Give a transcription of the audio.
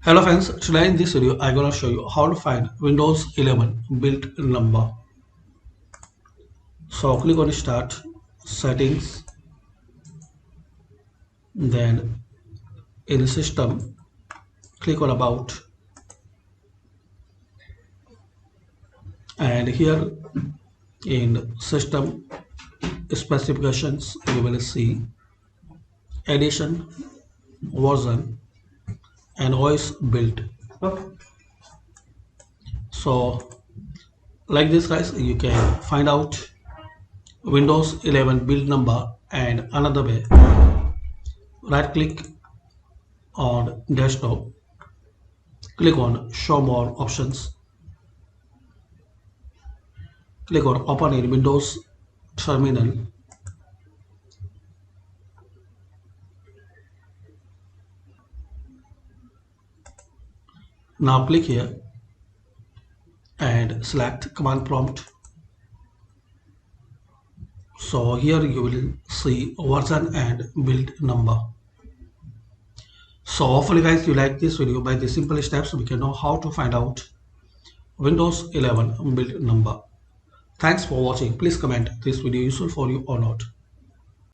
Hello friends, today in this video I'm gonna show you how to find Windows 11 build number. So click on Start, Settings, then in System, click on About, and here in System Specifications you will see Edition, Version, and OS build. So like this guys, you can find out Windows 11 build number and another way. Right click on desktop, click on show more options, click on open in Windows terminal. Now click here and select command prompt. So here you will see version and build number. So hopefully guys you like this video. By the simple steps we can know how to find out Windows 11 build number. Thanks for watching. Please comment this video useful for you or not.